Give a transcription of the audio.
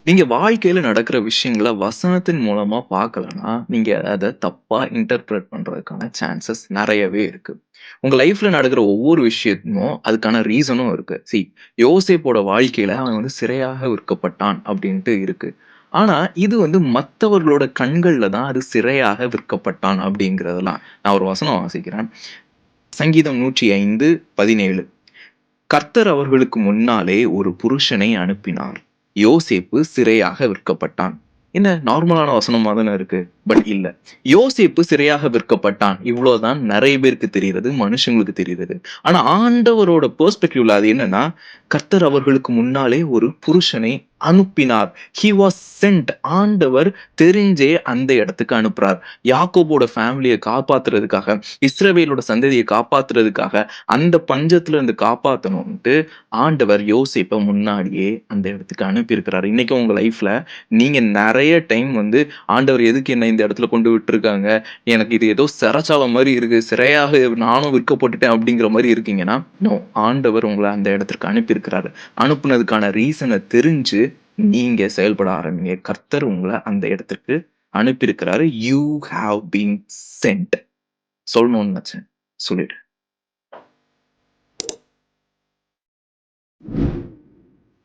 நீங்க வாழ்க்கையில நடக்கிற விஷயங்கள வசனத்தின் மூலமா பார்க்கலன்னா, நீங்க அத தப்பா இன்டர்பிரட் பண்றதுக்கான சான்சஸ் நெறையவே இருக்கு. உங்க லைஃப்ல நடக்கிற ஒவ்வொரு விஷயமும் அதுக்கான ரீசனும் இருக்கு. யோசேப்போட வாழ்க்கையில அவன் சிறையாக விற்கப்பட்டான் அப்டின்ட்டு இருக்கு. ஆனா, இது மத்தவர்களோட கண்கள்ல தான் அது சிறையாக விற்கப்பட்டான் அப்டிங்கிறதெல்லாம். நான் ஒரு வசனம் வாசிக்கிறேன். சங்கீதம் 105:17. கர்த்தர் அவர்களுக்கு முன்னாலே ஒரு புருஷனை அனுப்பினார். யோசேப்பு சிறையாக விற்கப்பட்டான். என்ன நார்மலான வசனமா தானே இருக்கு. பட் இல்ல. யோசேப்பு சிறையாக விற்கப்பட்டான். இவ்வளவுதான் நெறைய பேருக்கு தெரிகிறது. மனுஷங்களுக்கு தெரிகிறது. ஆனா ஆண்டவரோட பெர்ஸ்பெக்டிவ்ல அது என்னன்னா, கர்த்தர் அவர்களுக்கு முன்னாலே ஒரு புருஷனை அனுப்பினார். He was send. ஆண்டவர் தெரிஞ்சே அந்த இடத்துக்கு அனுப்புறார். யாக்கோபோட ஃபேமிலிய காப்பாத்துறதுக்காக, இஸ்ரவேலோட சந்ததிய காப்பாத்துறதுக்காக, அந்த பஞ்சத்துல இருந்து காப்பாத்தணும்ன்ட்டு ஆண்டவர் யோசேப்ப முன்னாடியே அந்த இடத்துக்கு அனுப்பியிருக்கிறாரு. இன்னைக்கு உங்க லைஃப்ல நீங்க நெறைய டைம் ஆண்டவர் எதுக்கு என்ன இந்த இடத்துல கொண்டு விட்டுருக்காங்க? எனக்கு இது ஏதோ சிறைச்சாலை மாரி இருக்கு. சிறையாக நானும் விற்கப்பட்டுட்டேன் அப்படிங்கிற மாரி இருக்கீங்கன்னா, நோ. ஆண்டவர் உங்கள அந்த இடத்திற்கு அனுப்பியிருக்கிறாரு. அனுப்புனதுக்கான ரீசன தெரிஞ்சு நீங்க செயல்பட ஆரம்பிங்க. கர்த்தர் உங்கள அந்த இடத்திற்கு அனுப்பியிருக்கிறாரு. You have been sent. சொல்லணும்னு நெனச்சேன். சொல்லிட்டேன்.